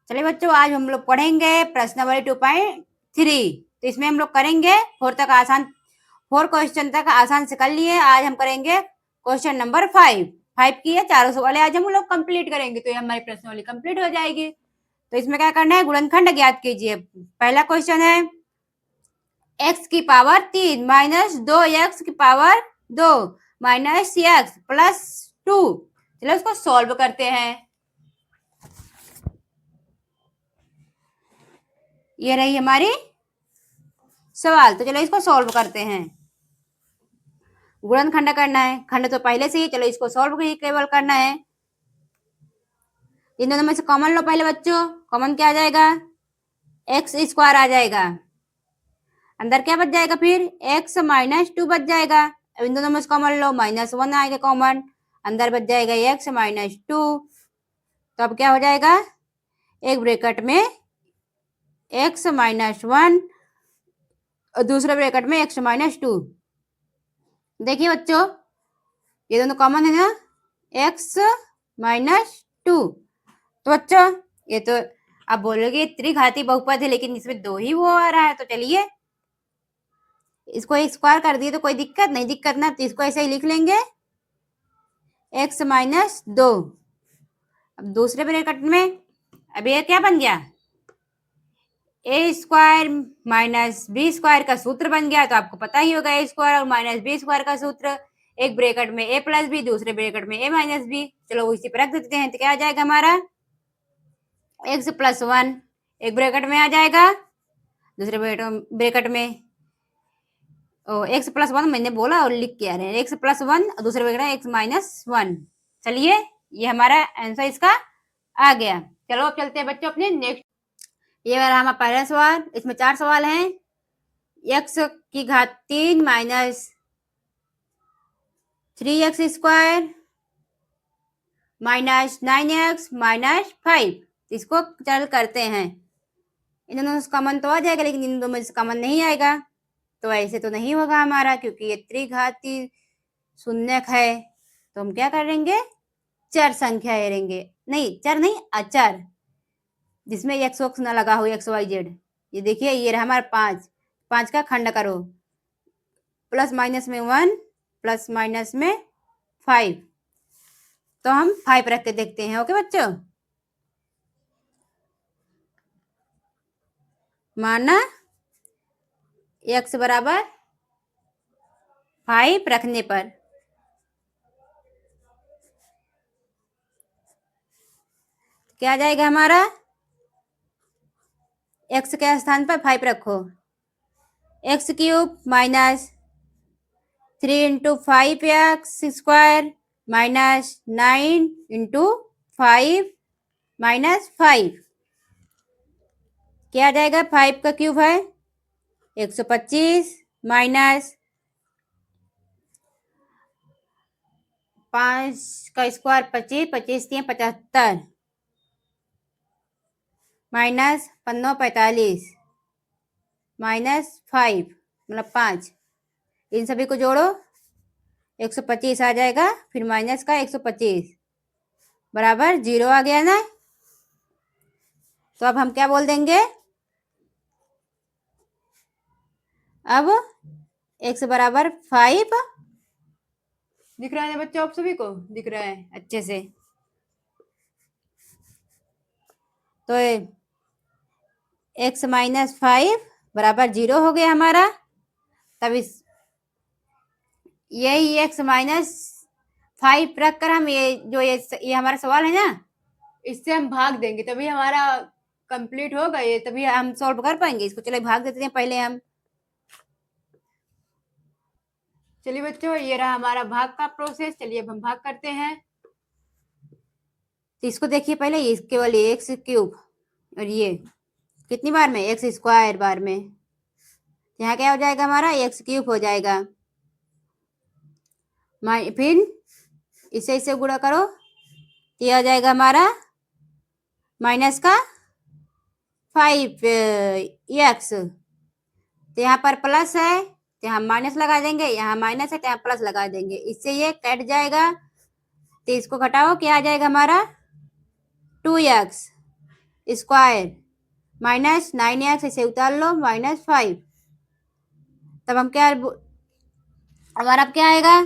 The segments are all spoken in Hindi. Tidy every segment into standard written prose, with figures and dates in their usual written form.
चलिए बच्चों, आज हम लोग पढ़ेंगे प्रश्नावली 2.3। तो इसमें हम लोग करेंगे 4 क्वेश्चन तक आसान से कर लिए। आज हम करेंगे क्वेश्चन नंबर 5 की है। चारों सवाल आज हम लोग कंप्लीट करेंगे, तो ये हमारी प्रश्नावली कंप्लीट हो जाएगी। तो इसमें क्या करना है, गुणनखंड ज्ञात कीजिए। पहला क्वेश्चन है x की पावर 3 माइनस 2x की पावर 2 माइनस x प्लस 2। चलो इसको सॉल्व करते हैं। ये रही हमारी सवाल। तो चलो इसको सॉल्व करते हैं। गुणनखंड करना है, खंड तो पहले से ही। चलो इसको सॉल्व केवल करना है। इन दोनों में से कॉमन लो पहले बच्चों। कॉमन क्या आ जाएगा, एक्स स्क्वायर आ जाएगा। अंदर क्या बच जाएगा, फिर एक्स माइनस 2 बच जाएगा। अब इन दोनों में से कॉमन लो, -1 आएगा कॉमन। अंदर बच जाएगा एक्स माइनस 2। तो अब क्या हो जाएगा, एक ब्रैकेट में एक्स माइनस 1 और दूसरे ब्रैकेट में एक्स माइनस 2। देखिए बच्चों, ये दोनों कॉमन है ना, एक्स माइनस 2। तो बच्चों ये तो आप बोलोगे त्रिघाती बहुपद है, लेकिन इसमें 2 ही वो आ रहा है। तो चलिए इसको एक स्क्वायर कर दिए तो कोई दिक्कत नहीं, दिक्कत ना, तो इसको ऐसे ही लिख लेंगे एक्स माइनस 2। अब दूसरे ब्रैकेट में अब ये क्या बन गया, ए स्क्वायर माइनस बी स्क्वायर का सूत्र बन गया। तो आपको पता ही होगा ए स्क्वायर और माइनस बी स्क्वायर का सूत्र। एक ब्रैकेट में ए प्लस बी, दूसरे ब्रैकेट में ए माइनस बी। चलो इसी पर रख देते हैं। तो क्या आ जाएगा हमारा एक्स प्लस 1 एक ब्रैकेट में आ जाएगा, दूसरे ब्रैकेट में एक्स प्लस 1 मैंने बोला और लिख के आ रहे हैं एक्स प्लस 1 और दूसरे ब्रैकेट में एक्स माइनस 1। चलिए ये हमारा आंसर इसका आ गया। चलो अब चलते हैं बच्चों अपने नेक्स्ट। ये वाला हमारा पहला सवाल। इसमें 4 सवाल हैं। एक्स की घात 3 minus 3x square minus 9x minus 5। इसको चल करते हैं। इन दोनों से कॉमन तो आ जाएगा, लेकिन इन दोनों में से कॉमन नहीं आएगा। तो ऐसे तो नहीं होगा हमारा, क्योंकि ये त्रिघाती शून्यक है। तो हम क्या करेंगे, चर संख्या लेंगे। नहीं चर नहीं, अचर, जिसमें एक्स वक्स ना लगा हो, एक्स वाई जेड। ये देखिए ये रहा हमारा 5 का खंड करो, प्लस माइनस में 1 प्लस माइनस में 5। तो हम 5 रख के देखते हैं। ओके बच्चों, माना x बराबर 5 रखने पर क्या आ जाएगा हमारा, x के स्थान पर 5 रखो, x cube minus 3 into 5x square minus 9 into 5 minus 5। क्या आ जाएगा, 5 का क्यूब है 125 माइनस 5 का स्क्वायर 25, 25 75 माइनस 15 45 माइनस 5 मतलब 5। इन सभी को जोड़ो 125 आ जाएगा, फिर माइनस का 125 बराबर 0 आ गया ना। तो अब हम क्या बोल देंगे, अब x बराबर 5 दिख रहा है ना बच्चों, आप सभी को दिख रहा है अच्छे से। तो x माइनस 5 बराबर 0 हो गया हमारा। तब इस यही x माइनस 5 रख कर हम ये हमारा सवाल है ना, इससे हम भाग देंगे, तभी हमारा कंप्लीट होगा ये, तभी हम सॉल्व कर पाएंगे इसको। चलिए भाग देते हैं पहले हम। चलिए बच्चों ये रहा हमारा भाग का प्रोसेस। चलिए अब हम भाग करते हैं। तो इसको देखिए पहले, ये केवल एक्स क्यूब और ये कितनी बार में, एक्स स्क्वायर बार में। यहाँ क्या हो जाएगा हमारा, एक्स क्यूब हो जाएगा। फिर इसे गुणा करो, ये आ जाएगा हमारा माइनस का 5x। तो यहाँ पर प्लस है तो यहाँ माइनस लगा देंगे, यहाँ माइनस है तो यहाँ प्लस लगा देंगे, इससे ये कट जाएगा। तो इसको घटाओ, क्या आ जाएगा हमारा 2x। स्क्वायर माइनस 9x इसे उतार लो -5। तब हम क्या, हमारा अब क्या आएगा,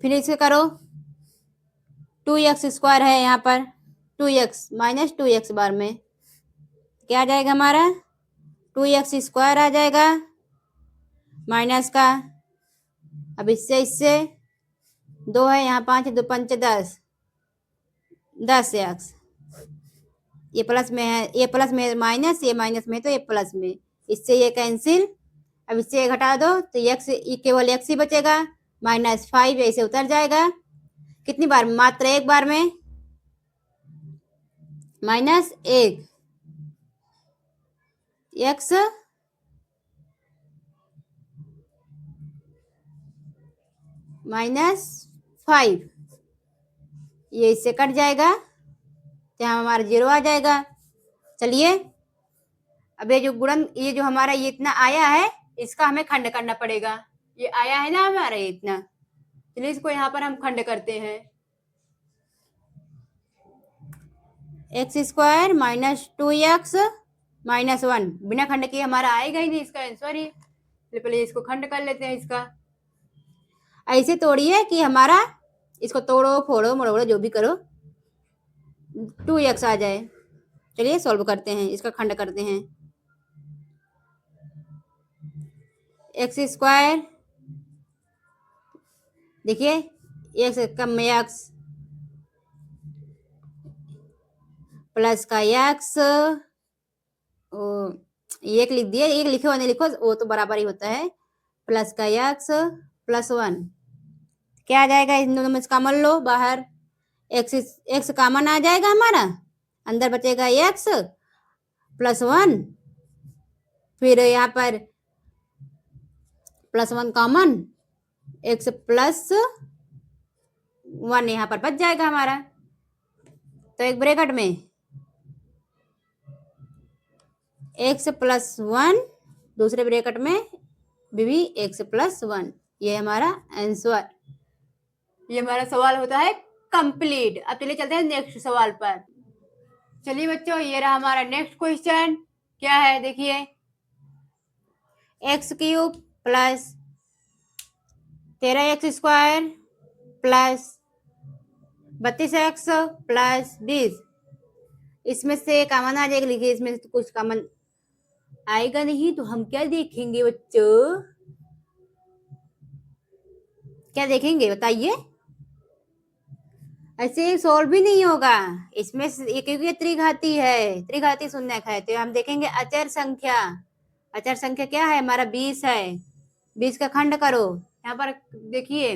फिर इसे करो 2x स्क्वायर है यहाँ पर, 2x माइनस 2x बार में क्या आ जाएगा हमारा 2x स्क्वायर आ जाएगा माइनस का। अब इससे 2 है यहाँ, 5 2 5 10, 10x, ये प्लस में है, ये प्लस में माइनस, ये माइनस में तो ये प्लस में, इससे ये कैंसिल। अब इससे घटा दो तो x केवल x ही बचेगा, -5 ऐसे उतर जाएगा। कितनी बार, मात्र एक बार में, -1 x -5, ये इससे कट जाएगा तो यहाँ हमारा 0 आ जाएगा। चलिए अब ये जो गुणन, ये जो हमारा ये इतना आया है इसका हमें खंड करना पड़ेगा। ये आया है ना हमारा ये इतना, चलिए इसको यहाँ पर हम खंड करते हैं। x स्क्वायर -2x -1 बिना खंड किए हमारा आएगा ही नहीं इसका आंसर ही। पहले इसको खंड कर लेते हैं इसका। ऐसे तोड़िए कि हमारा, इसको तोड़ो फोड़ो मरोड़ो जो भी करो 2x आ जाए। चलिए सॉल्व करते हैं, इसका खंड करते हैं। x स्क्वायर, देखिए x कम में x प्लस का x, एक लिख दिए, एक लिखो नहीं लिखो वो तो बराबर ही होता है, प्लस का x +1 क्या आ जाएगा, इन दोनों में कॉमन लो बाहर, x कॉमन आ जाएगा हमारा, अंदर बचेगा x +1, फिर यहाँ पर +1 कॉमन, x +1 यहाँ पर बच जाएगा हमारा। तो एक ब्रैकेट में x +1, दूसरे ब्रैकेट में भी x +1, ये हमारा आंसर। ये हमारा सवाल होता है कंप्लीट। अब चलिए चलते हैं नेक्स्ट सवाल पर। चलिए बच्चों ये रहा हमारा नेक्स्ट क्वेश्चन, क्या है देखिए, x³ plus 13x square plus 32x plus 20, इसमें से कॉमन आ जाएगा, लिखिए इसमें से तो कुछ कॉमन आएगा नहीं, तो हम क्या देखेंगे बच्चों, क्या देखेंगे बताइए, ऐसे सॉल्व भी नहीं होगा इसमें क्योंकि ये त्रिघाती है, त्रिघाती शून्यक है, तो हम देखेंगे अचर संख्या। अचर संख्या क्या है हमारा 20 है, 20 का खंड करो, यहाँ पर देखिए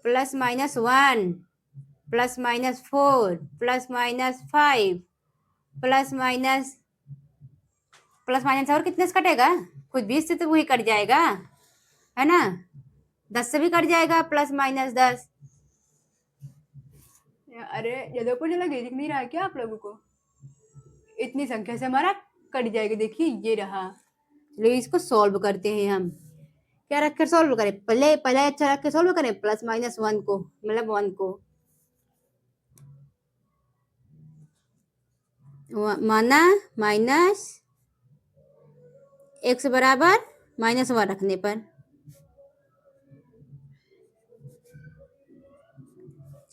+-1 +-4 +-5 +- और कितने से कटेगा, कुछ 20 से तो वही कट जाएगा है ना, 10 से भी कट जाएगा, +-10। अरे ज्यादा को लगे, दिख नहीं रहा है क्या आप लोगों को, इतनी संख्या से हमारा कट जाएगा, देखिए ये रहा। चलिए इसको सॉल्व करते हैं हम, क्या रख कर सॉल्व करें, पहले अच्छा रख के सॉल्व करें, +-1 को, मतलब 1 को माना -x बराबर -1 रखने पर।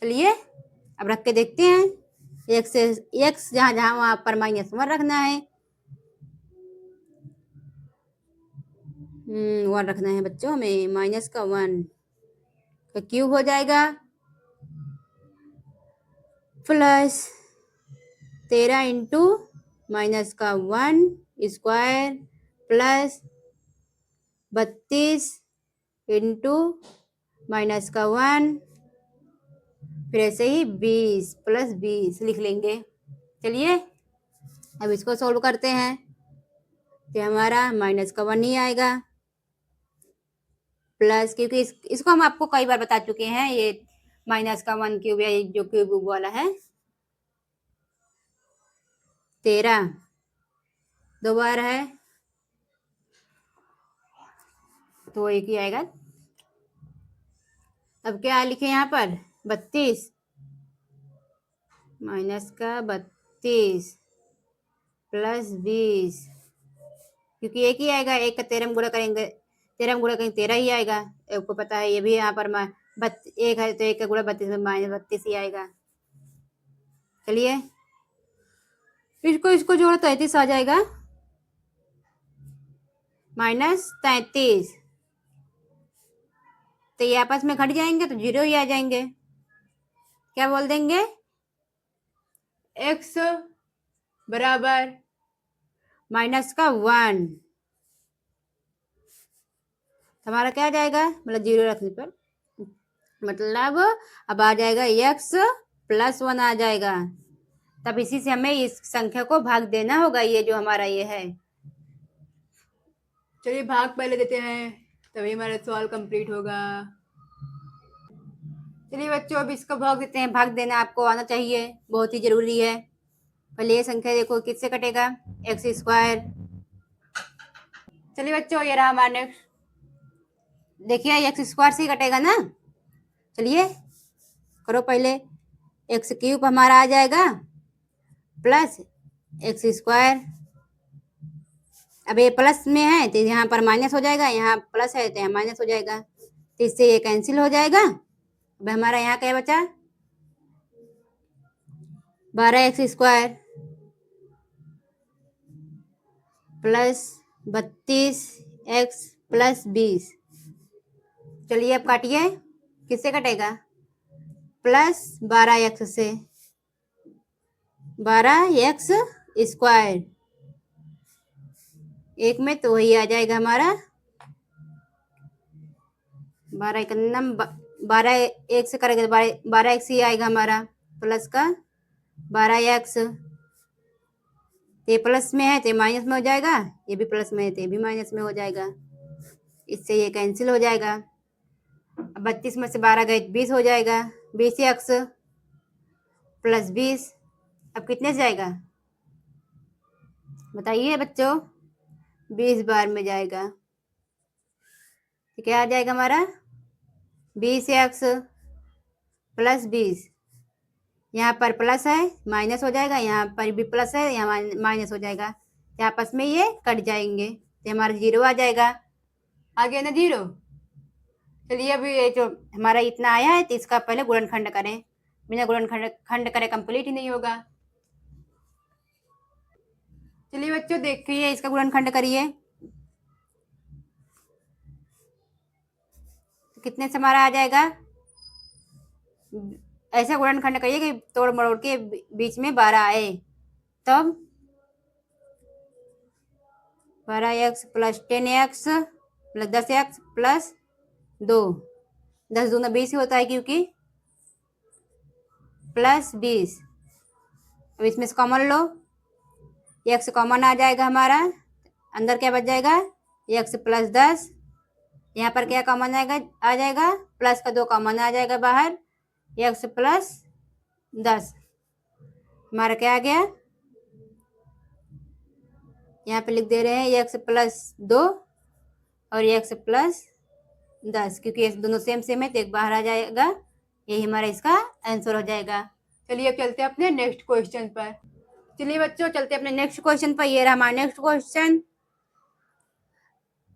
चलिए अब रख के देखते हैं, x जहां जहां वहां पर -1 रखना है, 1 रखना है बच्चों हमें, -1 का क्यूब हो जाएगा plus 13 into -1 square plus 32 into -1, फिर ऐसे ही 20 + 20 लिख लेंगे। चलिए अब इसको सॉल्व करते हैं, तो हमारा -1 ही आएगा, प्लस क्योंकि इसको हम आपको कई बार बता चुके हैं, ये -1 क्यूब या जो क्यूब वाला है, 13 2 बार है तो एक ही आएगा। अब क्या लिखे यहाँ पर 32 32 प्लस 20, क्योंकि एक ही आएगा, एक का 13 में गुणा करेंगे, 13 में गुणा करेंगे 13 ही आएगा। आपको पता है ये भी यहाँ पर एक है तो एक का गुणा 32 में -32 ही आएगा। चलिए इसको जोड़ो 33 आ जाएगा, -33, तो ये आपस में घट जाएंगे तो 0 ही आ जाएंगे। क्या बोल देंगे, x बराबर -1, हमारा क्या आ जाएगा, मतलब 0 रखने पर, मतलब अब आ जाएगा x +1 आ जाएगा। तब इसी से हमें इस संख्या को भाग देना होगा, ये जो हमारा ये है। चलिए भाग पहले देते हैं, तभी हमारा सवाल कंप्लीट होगा। चलिए बच्चों अब इसका भाग देते हैं। भाग देना आपको आना चाहिए, बहुत ही जरूरी है। पहले ये संख्या देखो किससे कटेगा, x²। चलिए बच्चों ये रहा हमारा नेक्स्ट, देखिए x² से ही कटेगा ना। चलिए करो पहले, x³ हमारा आ जाएगा प्लस x²। अब ये प्लस में है तो यहाँ पर माइनस हो जाएगा, यहाँ प्लस है तो यहाँ माइनस हो जाएगा, तो इससे ये कैंसिल हो जाएगा। अब हमारा यहाँ क्या बचा, 12x² प्लस 32x प्लस 20। चलिए अब काटिए, किससे कटेगा, प्लस 12x से, 12x², एक में तो वही आ जाएगा हमारा 12 एक से करेंगे तो 12x ही आएगा हमारा, प्लस का 12x, ये प्लस में है तो माइनस में हो जाएगा, ये भी प्लस में है तो ये भी माइनस में हो जाएगा, इससे ये कैंसिल हो जाएगा। अब 32 में से 12 गए 20 हो जाएगा, 20x प्लस 20, अब कितने से जाएगा बताइए बच्चों, 20 बार में जाएगा, तो क्या आ जाएगा हमारा 20x प्लस 20, यहाँ पर प्लस है माइनस हो जाएगा, यहाँ पर भी प्लस है यहाँ माइनस हो जाएगा, तो आपस में ये कट जाएंगे तो हमारा 0 आ जाएगा। आ गया ना 0। चलिए अभी ये जो हमारा इतना आया है तो इसका पहले गुणनखंड करें, बिना गुणनखंड करे कंप्लीट ही नहीं होगा। चलिए बच्चों देखिए इसका गुणनखंड करिए, तो कितने से हमारा आ जाएगा, ऐसा गुणनखंड करिए कि तोड़ मरोड़ के बीच में 12 आए, तब 12x plus 10x plus 10x plus 2, 10 दूना 20 ही होता है क्योंकि प्लस 20। अब इसमें से कॉमन लो, x कॉमन आ जाएगा हमारा, अंदर क्या बच जाएगा, x प्लस 10, यहाँ पर क्या कॉमन आएगा, आ जाएगा प्लस का 2 कॉमन आ जाएगा बाहर, x प्लस 10, हमारा क्या आ गया, यहाँ पे लिख दे रहे हैं x प्लस 2 और x प्लस 10, क्योंकि ये दोनों सेम सेम है तो एक बाहर आ जाएगा, यही हमारा इसका आंसर हो जाएगा। चलिए अब चलते हैं अपने नेक्स्ट क्वेश्चन पर। चलिए बच्चों चलते हैं अपने नेक्स्ट क्वेश्चन पर। ये रहा हमारा next question,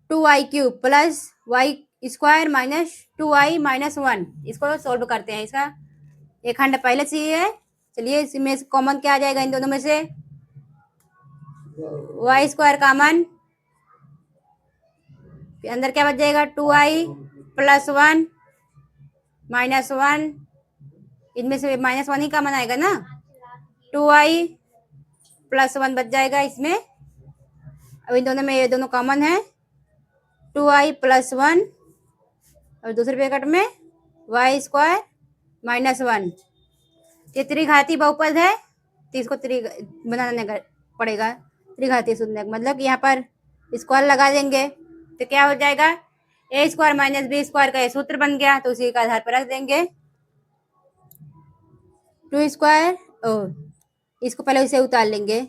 2y³ plus y² minus 2y minus 1, इसको सोल्व करते हैं। इसका एक खंड पहले से ही है, चलिए इसमें कॉमन क्या आ जाएगा, इन दोनों में से y² कॉमन, अंदर क्या बच जाएगा 2y प्लस 1 माइनस 1, इनमें से -1 ही कॉमन आएगा ना, 2y प्लस 1 बच जाएगा इसमें। अब इन दोनों में ये दोनों कॉमन है, 2y प्लस 1 और दूसरे ब्रैकेट में y² माइनस 1, ये त्रिघाती बहुपद है तो इसको बनाना पड़ेगा, त्रिघाती शून्यक, मतलब यहाँ पर स्क्वायर लगा देंगे तो क्या हो जाएगा, a² माइनस b² का ये सूत्र बन गया, तो उसी का आधार पर रख देंगे 2², इसको पहले उसे उतार लेंगे,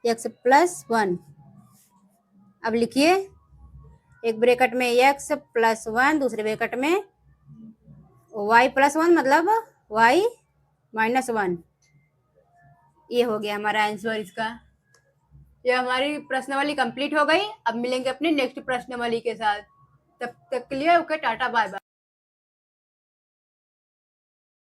x प्लस 1। अब लिखिए एक ब्रैकेट में x प्लस 1, दूसरे ब्रैकेट में y प्लस 1 मतलब y माइनस 1, ये हो गया हमारा आंसर इसका। ये हमारी प्रश्नावली कंप्लीट हो गई। अब मिलेंगे अपने नेक्स्ट प्रश्नावली के साथ। तब तक के लिए ओके, टाटा बाय बाय।